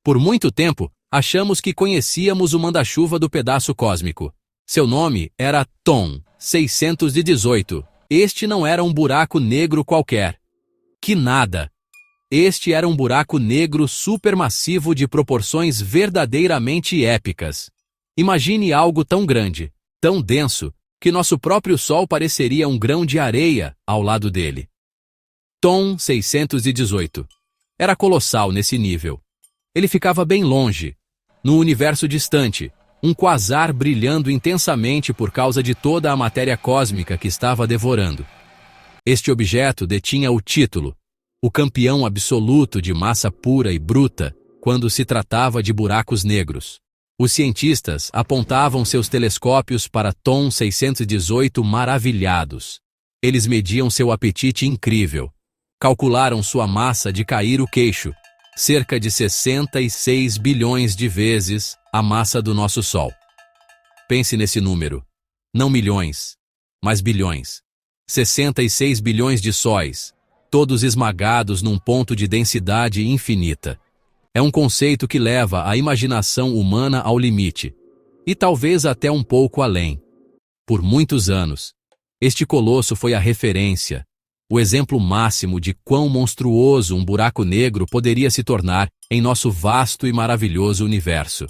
Por muito tempo, achamos que conhecíamos o manda-chuva do pedaço cósmico. Seu nome era Tom 618. Este não era um buraco negro qualquer. Que nada! Este era um buraco negro supermassivo de proporções verdadeiramente épicas. Imagine algo tão grande, tão denso, que nosso próprio Sol pareceria um grão de areia ao lado dele. Tom 618. Era colossal nesse nível. Ele ficava bem longe, no universo distante, um quasar brilhando intensamente por causa de toda a matéria cósmica que estava devorando. Este objeto detinha o título, o campeão absoluto de massa pura e bruta, quando se tratava de buracos negros. Os cientistas apontavam seus telescópios para Tom 618 maravilhados. Eles mediam seu apetite incrível. Calcularam sua massa de cair o queixo, cerca de 66 bilhões de vezes a massa do nosso Sol. Pense nesse número. Não milhões, mas bilhões. 66 bilhões de sóis, todos esmagados num ponto de densidade infinita. É um conceito que leva a imaginação humana ao limite, e talvez até um pouco além. Por muitos anos, este colosso foi a referência, o exemplo máximo de quão monstruoso um buraco negro poderia se tornar em nosso vasto e maravilhoso universo.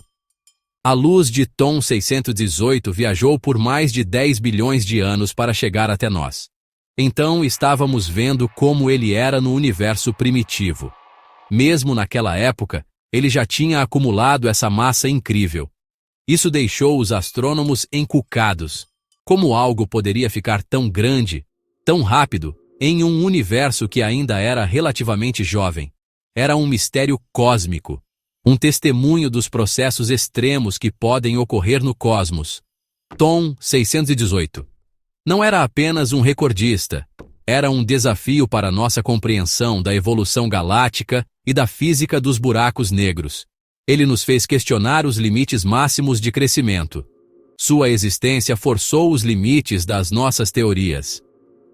A luz de Tom 618 viajou por mais de 10 bilhões de anos para chegar até nós. Então estávamos vendo como ele era no universo primitivo. Mesmo naquela época, ele já tinha acumulado essa massa incrível. Isso deixou os astrônomos encucados. Como algo poderia ficar tão grande, tão rápido, em um universo que ainda era relativamente jovem? Era um mistério cósmico, um testemunho dos processos extremos que podem ocorrer no cosmos. Tom 618. Não era apenas um recordista, era um desafio para nossa compreensão da evolução galáctica e da física dos buracos negros. Ele nos fez questionar os limites máximos de crescimento. Sua existência forçou os limites das nossas teorias.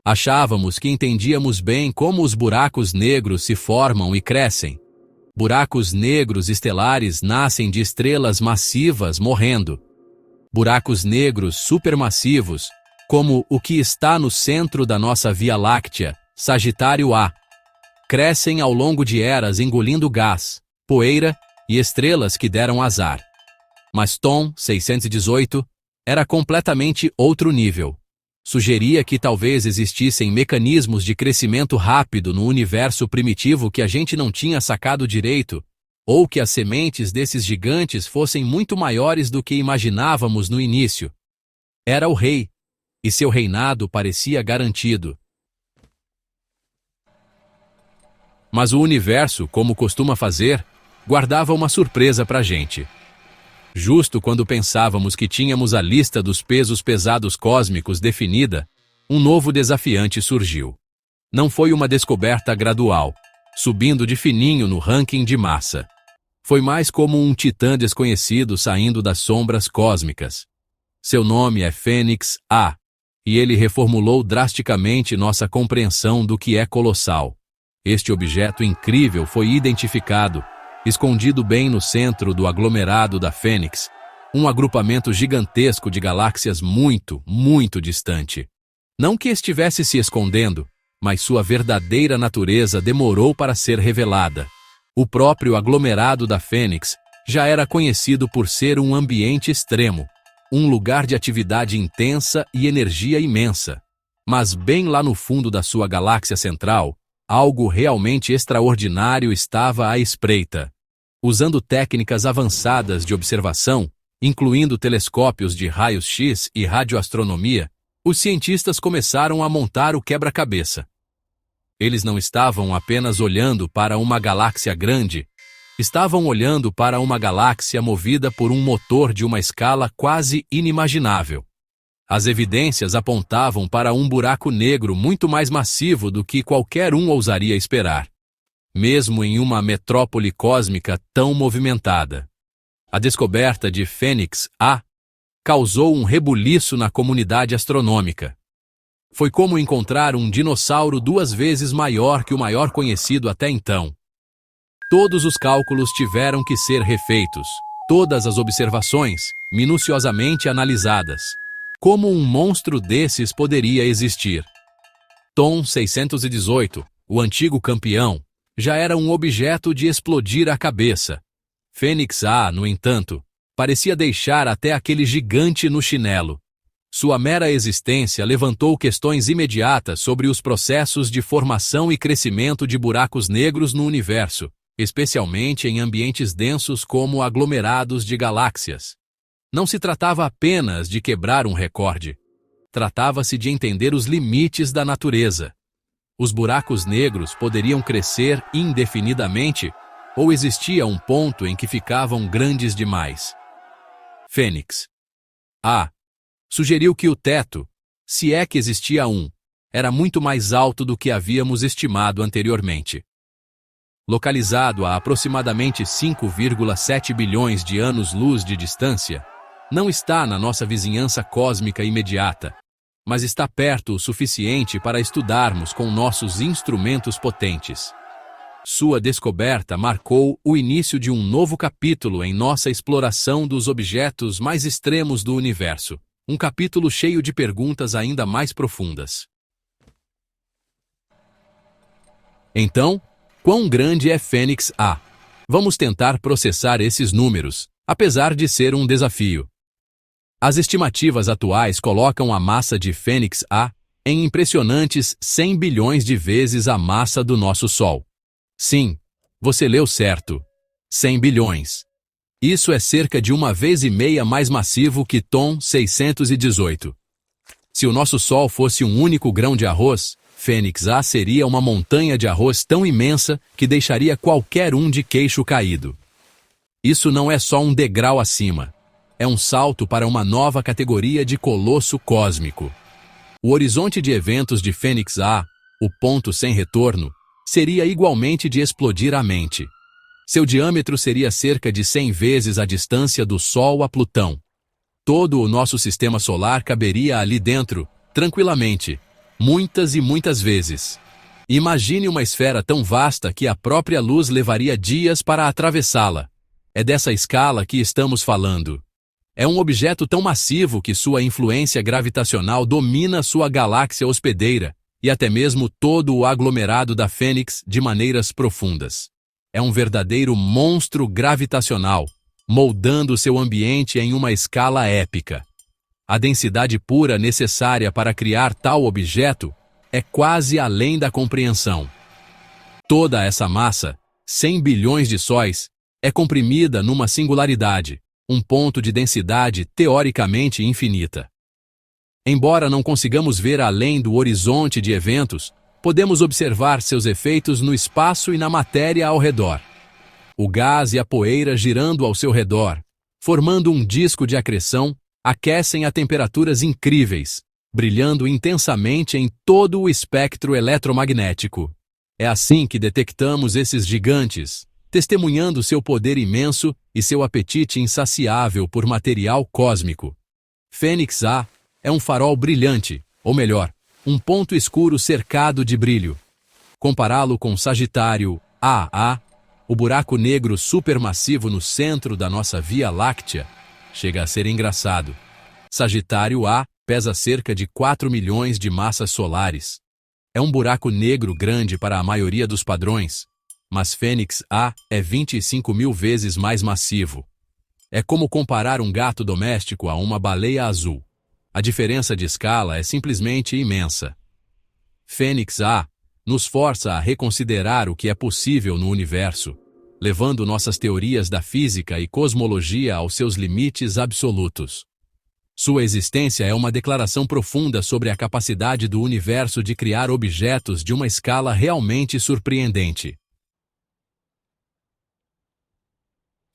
Achávamos que entendíamos bem como os buracos negros se formam e crescem. Buracos negros estelares nascem de estrelas massivas morrendo. Buracos negros supermassivos, como o que está no centro da nossa Via Láctea, Sagitário A, crescem ao longo de eras engolindo gás, poeira e estrelas que deram azar. Mas Tom 618 era completamente outro nível. Sugeria que talvez existissem mecanismos de crescimento rápido no universo primitivo que a gente não tinha sacado direito, ou que as sementes desses gigantes fossem muito maiores do que imaginávamos no início. Era o rei, e seu reinado parecia garantido. Mas o universo, como costuma fazer, guardava uma surpresa pra gente. Justo quando pensávamos que tínhamos a lista dos pesos pesados cósmicos definida, um novo desafiante surgiu. Não foi uma descoberta gradual, subindo de fininho no ranking de massa. Foi mais como um titã desconhecido saindo das sombras cósmicas. Seu nome é Fênix A, e ele reformulou drasticamente nossa compreensão do que é colossal. Este objeto incrível foi identificado, escondido bem no centro do aglomerado da Fênix, um agrupamento gigantesco de galáxias muito, muito distante. Não que estivesse se escondendo, mas sua verdadeira natureza demorou para ser revelada. O próprio aglomerado da Fênix já era conhecido por ser um ambiente extremo, um lugar de atividade intensa e energia imensa. Mas bem lá no fundo da sua galáxia central, algo realmente extraordinário estava à espreita. Usando técnicas avançadas de observação, incluindo telescópios de raios-x e radioastronomia, os cientistas começaram a montar o quebra-cabeça. Eles não estavam apenas olhando para uma galáxia grande, estavam olhando para uma galáxia movida por um motor de uma escala quase inimaginável. As evidências apontavam para um buraco negro muito mais massivo do que qualquer um ousaria esperar, mesmo em uma metrópole cósmica tão movimentada. A descoberta de Fênix A causou um rebuliço na comunidade astronômica. Foi como encontrar um dinossauro 2 vezes maior que o maior conhecido até então. Todos os cálculos tiveram que ser refeitos, todas as observações, minuciosamente analisadas. Como um monstro desses poderia existir? Tom 618, o antigo campeão, já era um objeto de explodir a cabeça. Fênix A, no entanto, parecia deixar até aquele gigante no chinelo. Sua mera existência levantou questões imediatas sobre os processos de formação e crescimento de buracos negros no universo, especialmente em ambientes densos como aglomerados de galáxias. Não se tratava apenas de quebrar um recorde. Tratava-se de entender os limites da natureza. Os buracos negros poderiam crescer indefinidamente, ou existia um ponto em que ficavam grandes demais. Fênix A sugeriu que o teto, se é que existia um, era muito mais alto do que havíamos estimado anteriormente. Localizado a aproximadamente 5,7 bilhões de anos-luz de distância, não está na nossa vizinhança cósmica imediata, mas está perto o suficiente para estudarmos com nossos instrumentos potentes. Sua descoberta marcou o início de um novo capítulo em nossa exploração dos objetos mais extremos do universo, um capítulo cheio de perguntas ainda mais profundas. Então, quão grande é Fênix A? Vamos tentar processar esses números, apesar de ser um desafio. As estimativas atuais colocam a massa de Fênix A em impressionantes 100 bilhões de vezes a massa do nosso Sol. Sim, você leu certo. 100 bilhões. Isso é cerca de 1,5 vezes mais massivo que Tom 618. Se o nosso Sol fosse um único grão de arroz, Fênix A seria uma montanha de arroz tão imensa que deixaria qualquer um de queixo caído. Isso não é só um degrau acima. É um salto para uma nova categoria de colosso cósmico. O horizonte de eventos de Fênix A, o ponto sem retorno, seria igualmente de explodir a mente. Seu diâmetro seria cerca de 100 vezes a distância do Sol a Plutão. Todo o nosso sistema solar caberia ali dentro, tranquilamente, muitas e muitas vezes. Imagine uma esfera tão vasta que a própria luz levaria dias para atravessá-la. É dessa escala que estamos falando. É um objeto tão massivo que sua influência gravitacional domina sua galáxia hospedeira e até mesmo todo o aglomerado da Fênix de maneiras profundas. É um verdadeiro monstro gravitacional, moldando seu ambiente em uma escala épica. A densidade pura necessária para criar tal objeto é quase além da compreensão. Toda essa massa, 100 bilhões de sóis, é comprimida numa singularidade, um ponto de densidade teoricamente infinita. Embora não consigamos ver além do horizonte de eventos, podemos observar seus efeitos no espaço e na matéria ao redor. O gás e a poeira girando ao seu redor, formando um disco de acreção, aquecem a temperaturas incríveis, brilhando intensamente em todo o espectro eletromagnético. É assim que detectamos esses gigantes, testemunhando seu poder imenso e seu apetite insaciável por material cósmico. Fênix A é um farol brilhante, ou melhor, um ponto escuro cercado de brilho. Compará-lo com Sagitário AA, o buraco negro supermassivo no centro da nossa Via Láctea, chega a ser engraçado. Sagitário A pesa cerca de 4 milhões de massas solares. É um buraco negro grande para a maioria dos padrões, mas Fênix A é 25 mil vezes mais massivo. É como comparar um gato doméstico a uma baleia azul. A diferença de escala é simplesmente imensa. Fênix A nos força a reconsiderar o que é possível no universo, levando nossas teorias da física e cosmologia aos seus limites absolutos. Sua existência é uma declaração profunda sobre a capacidade do universo de criar objetos de uma escala realmente surpreendente.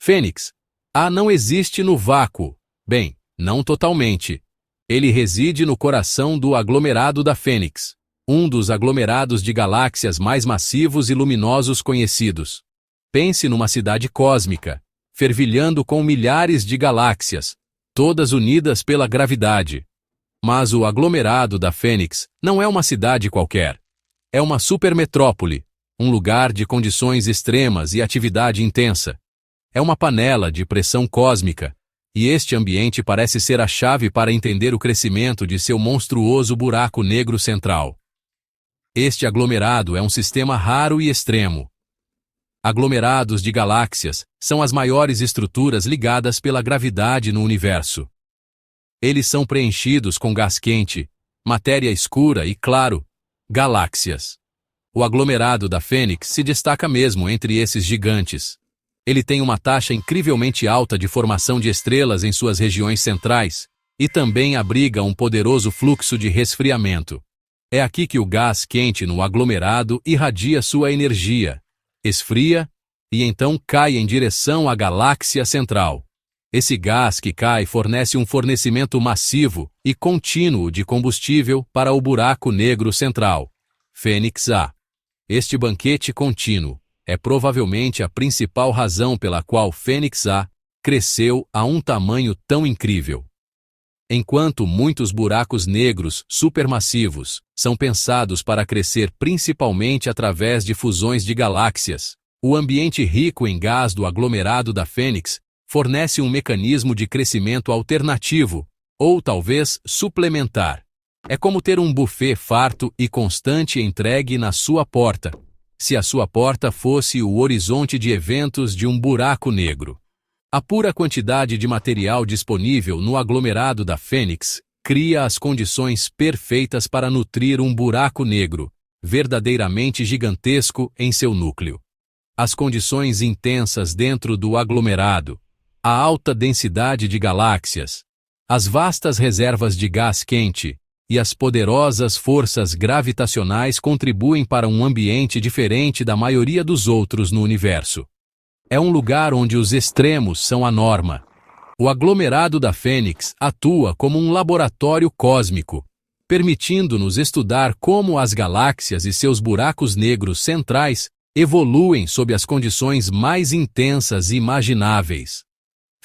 Fênix A não existe no vácuo. Bem, não totalmente. Ele reside no coração do aglomerado da Fênix, um dos aglomerados de galáxias mais massivos e luminosos conhecidos. Pense numa cidade cósmica, fervilhando com milhares de galáxias, todas unidas pela gravidade. Mas o aglomerado da Fênix não é uma cidade qualquer. É uma supermetrópole, um lugar de condições extremas e atividade intensa. É uma panela de pressão cósmica, e este ambiente parece ser a chave para entender o crescimento de seu monstruoso buraco negro central. Este aglomerado é um sistema raro e extremo. Aglomerados de galáxias são as maiores estruturas ligadas pela gravidade no universo. Eles são preenchidos com gás quente, matéria escura e, claro, galáxias. O aglomerado da Fênix se destaca mesmo entre esses gigantes. Ele tem uma taxa incrivelmente alta de formação de estrelas em suas regiões centrais e também abriga um poderoso fluxo de resfriamento. É aqui que o gás quente no aglomerado irradia sua energia, esfria e então cai em direção à galáxia central. Esse gás que cai fornece um fornecimento massivo e contínuo de combustível para o buraco negro central, Fênix A. Este banquete contínuo é provavelmente a principal razão pela qual Fênix A cresceu a um tamanho tão incrível. Enquanto muitos buracos negros supermassivos são pensados para crescer principalmente através de fusões de galáxias, o ambiente rico em gás do aglomerado da Fênix fornece um mecanismo de crescimento alternativo, ou talvez suplementar. É como ter um buffet farto e constante entregue na sua porta, se a sua porta fosse o horizonte de eventos de um buraco negro. A pura quantidade de material disponível no aglomerado da Fênix cria as condições perfeitas para nutrir um buraco negro, verdadeiramente gigantesco em seu núcleo. As condições intensas dentro do aglomerado, a alta densidade de galáxias, as vastas reservas de gás quente e as poderosas forças gravitacionais contribuem para um ambiente diferente da maioria dos outros no universo. É um lugar onde os extremos são a norma. O aglomerado da Fênix atua como um laboratório cósmico, permitindo-nos estudar como as galáxias e seus buracos negros centrais evoluem sob as condições mais intensas imagináveis.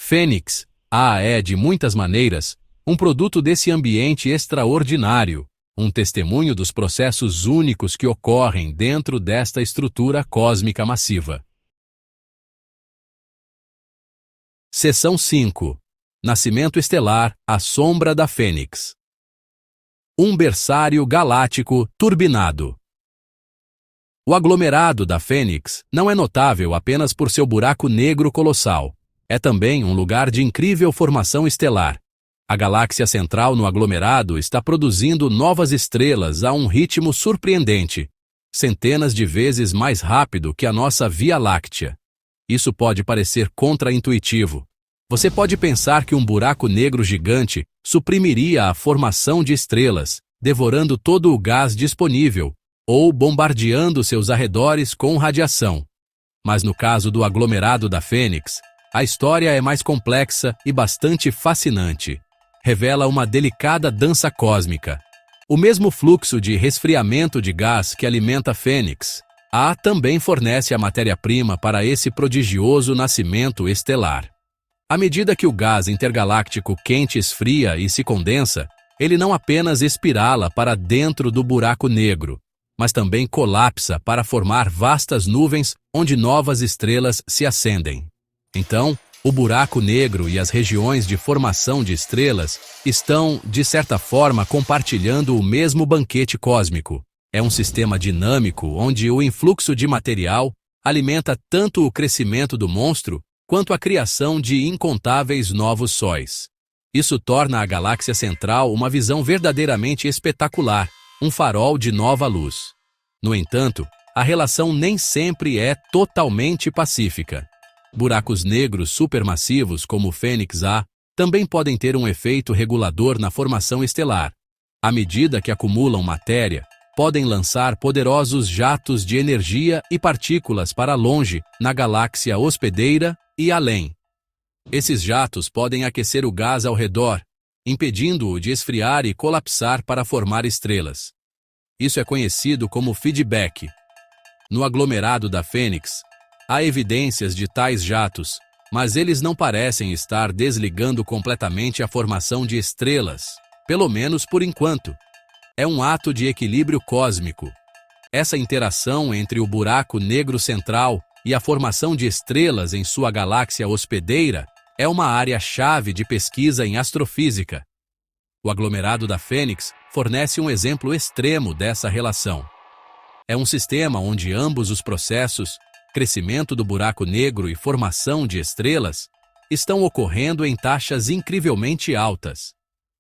Fênix A é, de muitas maneiras, um produto desse ambiente extraordinário, um testemunho dos processos únicos que ocorrem dentro desta estrutura cósmica massiva. Seção 5. Nascimento estelar, a sombra da Fênix. Um berçário galáctico turbinado. O aglomerado da Fênix não é notável apenas por seu buraco negro colossal. É também um lugar de incrível formação estelar. A galáxia central no aglomerado está produzindo novas estrelas a um ritmo surpreendente, centenas de vezes mais rápido que a nossa Via Láctea. Isso pode parecer contraintuitivo. Você pode pensar que um buraco negro gigante suprimiria a formação de estrelas, devorando todo o gás disponível, ou bombardeando seus arredores com radiação. Mas no caso do aglomerado da Fênix, a história é mais complexa e bastante fascinante. Revela uma delicada dança cósmica. O mesmo fluxo de resfriamento de gás que alimenta a Fênix A também fornece a matéria-prima para esse prodigioso nascimento estelar. À medida que o gás intergaláctico quente esfria e se condensa, ele não apenas espirala para dentro do buraco negro, mas também colapsa para formar vastas nuvens onde novas estrelas se acendem. Então, o buraco negro e as regiões de formação de estrelas estão, de certa forma, compartilhando o mesmo banquete cósmico. É um sistema dinâmico onde o influxo de material alimenta tanto o crescimento do monstro quanto a criação de incontáveis novos sóis. Isso torna a galáxia central uma visão verdadeiramente espetacular, um farol de nova luz. No entanto, a relação nem sempre é totalmente pacífica. Buracos negros supermassivos como o Fênix A também podem ter um efeito regulador na formação estelar. À medida que acumulam matéria, podem lançar poderosos jatos de energia e partículas para longe, na galáxia hospedeira e além. Esses jatos podem aquecer o gás ao redor, impedindo-o de esfriar e colapsar para formar estrelas. Isso é conhecido como feedback. No aglomerado da Fênix, há evidências de tais jatos, mas eles não parecem estar desligando completamente a formação de estrelas, pelo menos por enquanto. É um ato de equilíbrio cósmico. Essa interação entre o buraco negro central e a formação de estrelas em sua galáxia hospedeira é uma área-chave de pesquisa em astrofísica. O aglomerado da Fênix fornece um exemplo extremo dessa relação. É um sistema onde ambos os processos, crescimento do buraco negro e formação de estrelas, estão ocorrendo em taxas incrivelmente altas.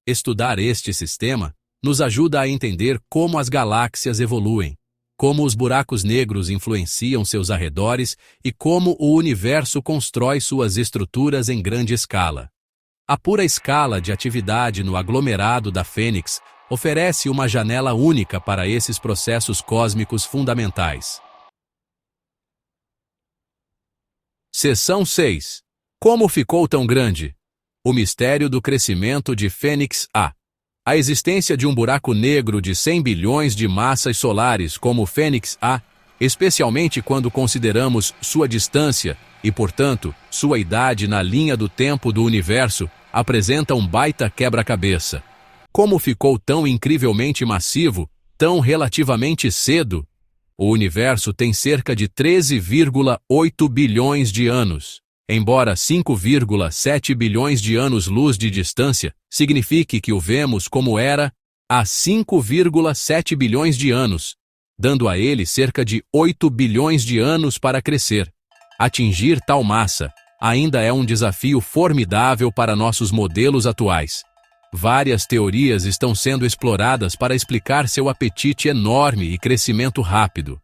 Estudar este sistema nos ajuda a entender como as galáxias evoluem, como os buracos negros influenciam seus arredores e como o universo constrói suas estruturas em grande escala. A pura escala de atividade no aglomerado da Fênix oferece uma janela única para esses processos cósmicos fundamentais. Seção 6. Como ficou tão grande? O mistério do crescimento de Fênix A. A existência de um buraco negro de 100 bilhões de massas solares como Fênix A, especialmente quando consideramos sua distância e, portanto, sua idade na linha do tempo do universo, apresenta um baita quebra-cabeça. Como ficou tão incrivelmente massivo, tão relativamente cedo? O universo tem cerca de 13,8 bilhões de anos. Embora 5,7 bilhões de anos-luz de distância signifique que o vemos como era há 5,7 bilhões de anos, dando a ele cerca de 8 bilhões de anos para crescer. Atingir tal massa ainda é um desafio formidável para nossos modelos atuais. Várias teorias estão sendo exploradas para explicar seu apetite enorme e crescimento rápido.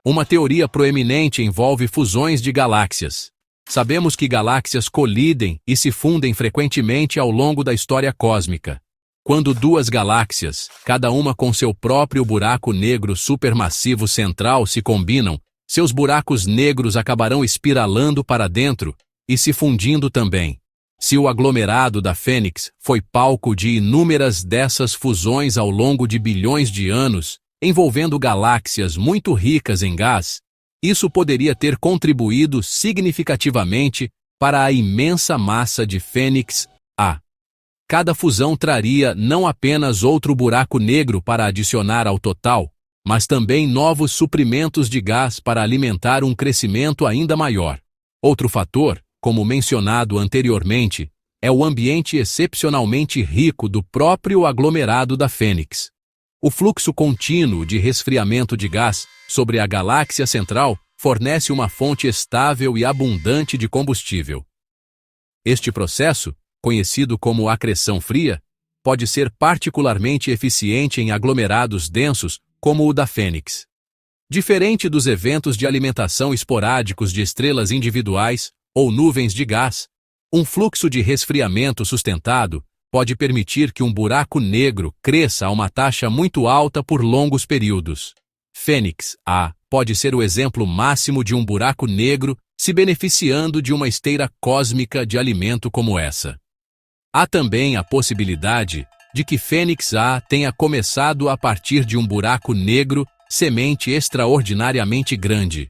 Uma teoria proeminente envolve fusões de galáxias. Sabemos que galáxias colidem e se fundem frequentemente ao longo da história cósmica. Quando duas galáxias, cada uma com seu próprio buraco negro supermassivo central, se combinam, seus buracos negros acabarão espiralando para dentro e se fundindo também. Se o aglomerado da Fênix foi palco de inúmeras dessas fusões ao longo de bilhões de anos, envolvendo galáxias muito ricas em gás, isso poderia ter contribuído significativamente para a imensa massa de Fênix A. Cada fusão traria não apenas outro buraco negro para adicionar ao total, mas também novos suprimentos de gás para alimentar um crescimento ainda maior. Outro fator, como mencionado anteriormente, é o ambiente excepcionalmente rico do próprio aglomerado da Fênix. O fluxo contínuo de resfriamento de gás sobre a galáxia central fornece uma fonte estável e abundante de combustível. Este processo, conhecido como acreção fria, pode ser particularmente eficiente em aglomerados densos como o da Fênix. Diferente dos eventos de alimentação esporádicos de estrelas individuais ou nuvens de gás, um fluxo de resfriamento sustentado pode permitir que um buraco negro cresça a uma taxa muito alta por longos períodos. Fênix A pode ser o exemplo máximo de um buraco negro se beneficiando de uma esteira cósmica de alimento como essa. Há também a possibilidade de que Fênix A tenha começado a partir de um buraco negro semente extraordinariamente grande.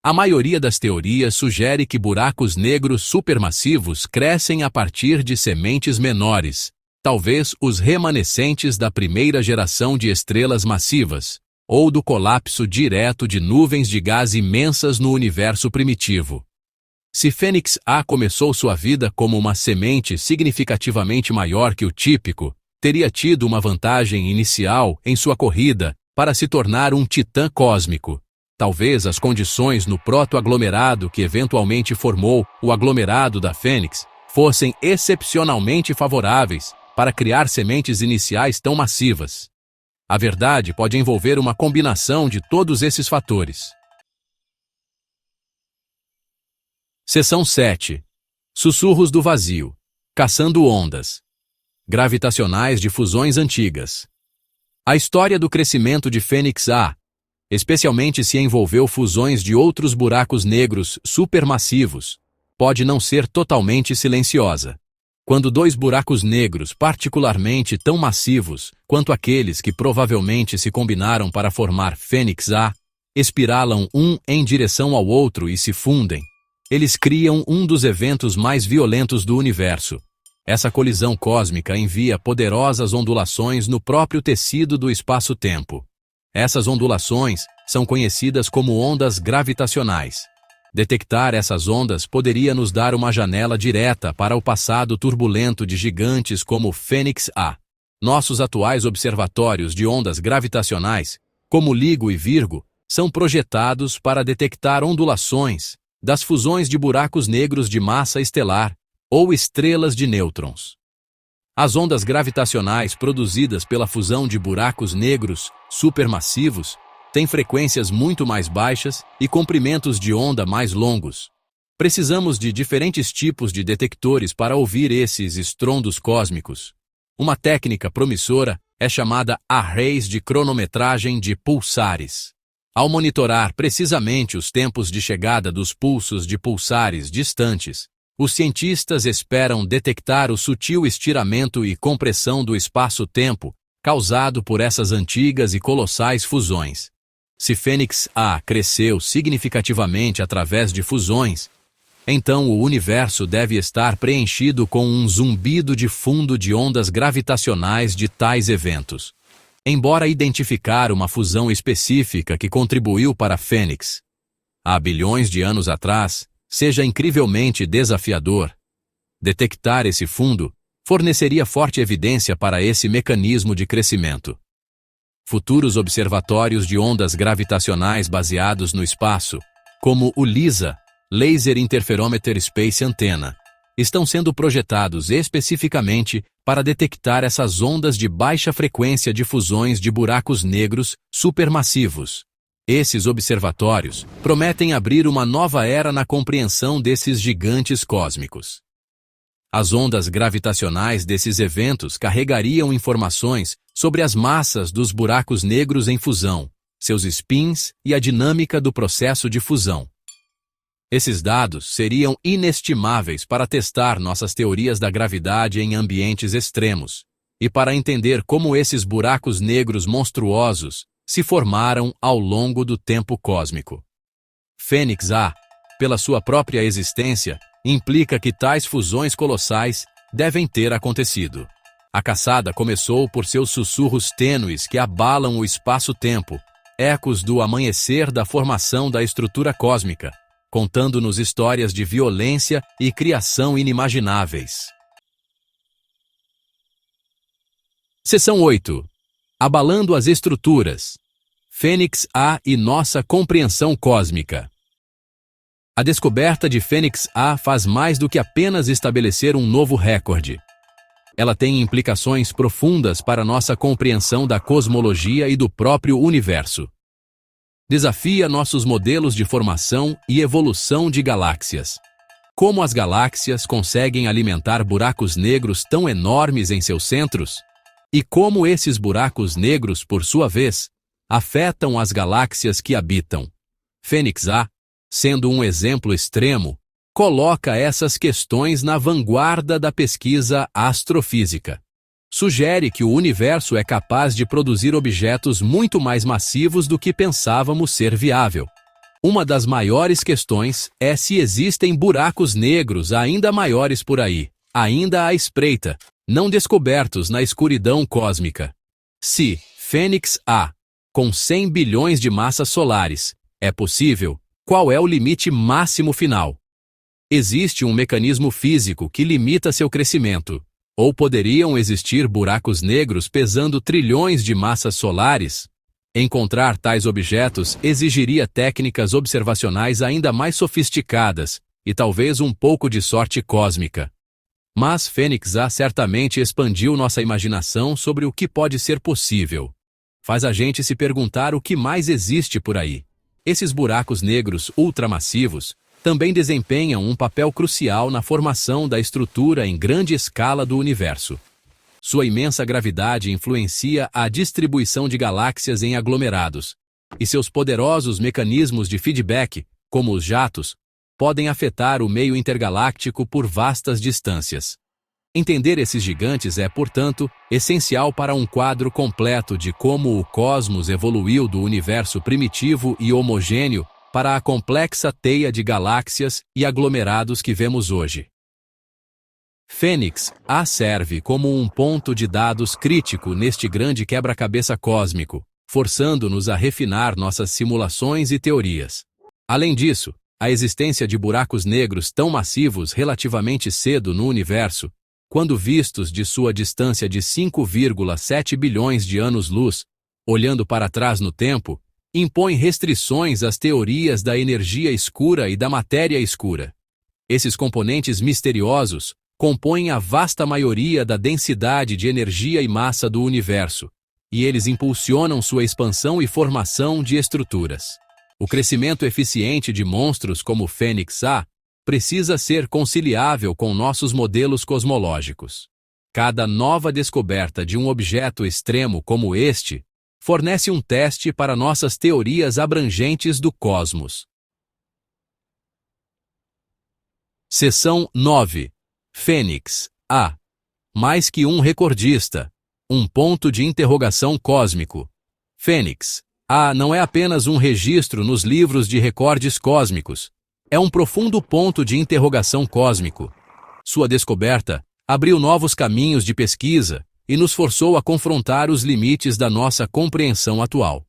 A maioria das teorias sugere que buracos negros supermassivos crescem a partir de sementes menores, talvez os remanescentes da primeira geração de estrelas massivas, ou do colapso direto de nuvens de gás imensas no universo primitivo. Se Fênix A começou sua vida como uma semente significativamente maior que o típico, teria tido uma vantagem inicial em sua corrida para se tornar um titã cósmico. Talvez as condições no protoaglomerado que eventualmente formou o aglomerado da Fênix fossem excepcionalmente favoráveis para criar sementes iniciais tão massivas. A verdade pode envolver uma combinação de todos esses fatores. Seção 7. Sussurros do vazio. Caçando ondas gravitacionais de fusões antigas. A história do crescimento de Fênix A, especialmente se envolveu fusões de outros buracos negros supermassivos, pode não ser totalmente silenciosa. Quando dois buracos negros particularmente tão massivos quanto aqueles que provavelmente se combinaram para formar Fênix A, espiralam um em direção ao outro e se fundem, eles criam um dos eventos mais violentos do universo. Essa colisão cósmica envia poderosas ondulações no próprio tecido do espaço-tempo. Essas ondulações são conhecidas como ondas gravitacionais. Detectar essas ondas poderia nos dar uma janela direta para o passado turbulento de gigantes como Fênix A. Nossos atuais observatórios de ondas gravitacionais, como LIGO e Virgo, são projetados para detectar ondulações das fusões de buracos negros de massa estelar ou estrelas de nêutrons. As ondas gravitacionais produzidas pela fusão de buracos negros supermassivos têm frequências muito mais baixas e comprimentos de onda mais longos. Precisamos de diferentes tipos de detectores para ouvir esses estrondos cósmicos. Uma técnica promissora é chamada arrays de cronometragem de pulsares. Ao monitorar precisamente os tempos de chegada dos pulsos de pulsares distantes, os cientistas esperam detectar o sutil estiramento e compressão do espaço-tempo causado por essas antigas e colossais fusões. Se Fênix A cresceu significativamente através de fusões, então o universo deve estar preenchido com um zumbido de fundo de ondas gravitacionais de tais eventos. Embora identificar uma fusão específica que contribuiu para Fênix há bilhões de anos atrás seja incrivelmente desafiador, detectar esse fundo forneceria forte evidência para esse mecanismo de crescimento. Futuros observatórios de ondas gravitacionais baseados no espaço, como o LISA, Laser Interferometer Space Antenna, estão sendo projetados especificamente para detectar essas ondas de baixa frequência de fusões de buracos negros supermassivos. Esses observatórios prometem abrir uma nova era na compreensão desses gigantes cósmicos. As ondas gravitacionais desses eventos carregariam informações sobre as massas dos buracos negros em fusão, seus spins e a dinâmica do processo de fusão. Esses dados seriam inestimáveis para testar nossas teorias da gravidade em ambientes extremos e para entender como esses buracos negros monstruosos se formaram ao longo do tempo cósmico. Fênix A, pela sua própria existência, implica que tais fusões colossais devem ter acontecido. A caçada começou por seus sussurros tênues que abalam o espaço-tempo, ecos do amanhecer da formação da estrutura cósmica, contando-nos histórias de violência e criação inimagináveis. Seção 8. Abalando as estruturas. Fênix A e nossa compreensão cósmica. A descoberta de Fênix A faz mais do que apenas estabelecer um novo recorde. Ela tem implicações profundas para nossa compreensão da cosmologia e do próprio universo. Desafia nossos modelos de formação e evolução de galáxias. Como as galáxias conseguem alimentar buracos negros tão enormes em seus centros? E como esses buracos negros, por sua vez, afetam as galáxias que habitam. Fênix A, sendo um exemplo extremo, coloca essas questões na vanguarda da pesquisa astrofísica. Sugere que o universo é capaz de produzir objetos muito mais massivos do que pensávamos ser viável. Uma das maiores questões é se existem buracos negros ainda maiores por aí, ainda à espreita, não descobertos na escuridão cósmica. Se Fênix A, com 100 bilhões de massas solares, é possível, qual é o limite máximo final? Existe um mecanismo físico que limita seu crescimento. Ou poderiam existir buracos negros pesando trilhões de massas solares? Encontrar tais objetos exigiria técnicas observacionais ainda mais sofisticadas e talvez um pouco de sorte cósmica. Mas Fênix A certamente expandiu nossa imaginação sobre o que pode ser possível. Faz a gente se perguntar o que mais existe por aí. Esses buracos negros ultramassivos também desempenham um papel crucial na formação da estrutura em grande escala do universo. Sua imensa gravidade influencia a distribuição de galáxias em aglomerados, e seus poderosos mecanismos de feedback, como os jatos, podem afetar o meio intergaláctico por vastas distâncias. Entender esses gigantes é, portanto, essencial para um quadro completo de como o cosmos evoluiu do universo primitivo e homogêneo para a complexa teia de galáxias e aglomerados que vemos hoje. Fênix A serve como um ponto de dados crítico neste grande quebra-cabeça cósmico, forçando-nos a refinar nossas simulações e teorias. Além disso, a existência de buracos negros tão massivos relativamente cedo no universo, quando vistos de sua distância de 5,7 bilhões de anos-luz, olhando para trás no tempo, impõe restrições às teorias da energia escura e da matéria escura. Esses componentes misteriosos compõem a vasta maioria da densidade de energia e massa do universo, e eles impulsionam sua expansão e formação de estruturas. O crescimento eficiente de monstros como o Fênix A precisa ser conciliável com nossos modelos cosmológicos. Cada nova descoberta de um objeto extremo como este fornece um teste para nossas teorias abrangentes do cosmos. Seção 9. Fênix A. Mais que um recordista. Um ponto de interrogação cósmico. Fênix A não é apenas um registro nos livros de recordes cósmicos. É um profundo ponto de interrogação cósmico. Sua descoberta abriu novos caminhos de pesquisa e nos forçou a confrontar os limites da nossa compreensão atual.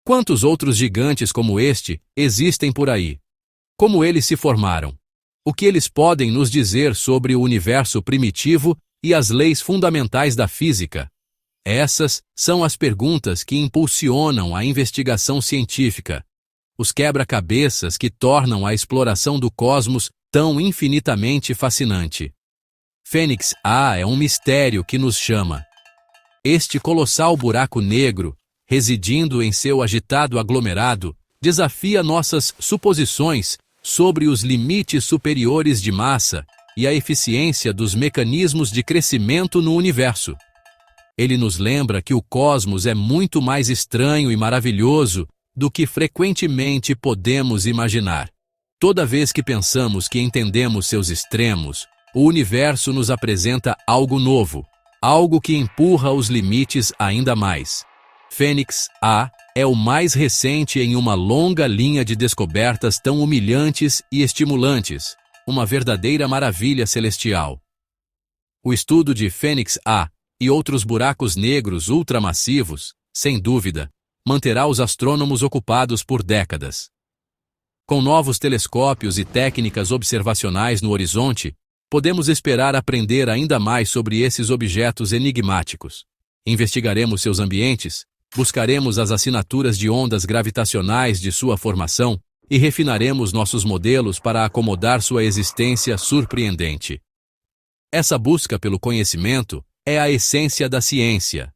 Quantos outros gigantes como este existem por aí? Como eles se formaram? O que eles podem nos dizer sobre o universo primitivo e as leis fundamentais da física? Essas são as perguntas que impulsionam a investigação científica, os quebra-cabeças que tornam a exploração do cosmos tão infinitamente fascinante. Fênix A é um mistério que nos chama. Este colossal buraco negro, residindo em seu agitado aglomerado, desafia nossas suposições sobre os limites superiores de massa e a eficiência dos mecanismos de crescimento no universo. Ele nos lembra que o cosmos é muito mais estranho e maravilhoso do que frequentemente podemos imaginar. Toda vez que pensamos que entendemos seus extremos, o universo nos apresenta algo novo, algo que empurra os limites ainda mais. Fênix A é o mais recente em uma longa linha de descobertas tão humilhantes e estimulantes, uma verdadeira maravilha celestial. O estudo de Fênix A e outros buracos negros ultramassivos, sem dúvida, manterá os astrônomos ocupados por décadas. Com novos telescópios e técnicas observacionais no horizonte, podemos esperar aprender ainda mais sobre esses objetos enigmáticos. Investigaremos seus ambientes, buscaremos as assinaturas de ondas gravitacionais de sua formação e refinaremos nossos modelos para acomodar sua existência surpreendente. Essa busca pelo conhecimento é a essência da ciência.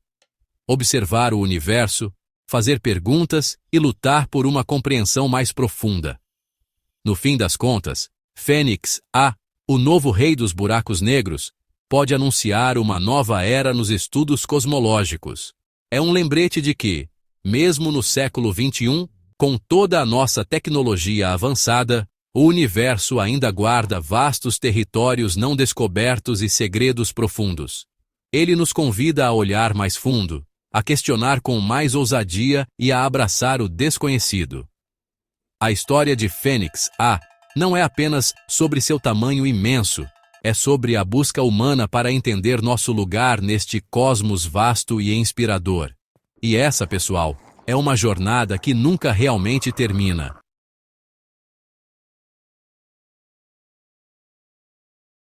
Observar o universo, fazer perguntas e lutar por uma compreensão mais profunda. No fim das contas, Fênix A, o novo rei dos buracos negros, pode anunciar uma nova era nos estudos cosmológicos. É um lembrete de que, mesmo no século XXI, com toda a nossa tecnologia avançada, o universo ainda guarda vastos territórios não descobertos e segredos profundos. Ele nos convida a olhar mais fundo, a questionar com mais ousadia e a abraçar o desconhecido. A história de Fênix A não é apenas sobre seu tamanho imenso, é sobre a busca humana para entender nosso lugar neste cosmos vasto e inspirador. E essa, pessoal, é uma jornada que nunca realmente termina.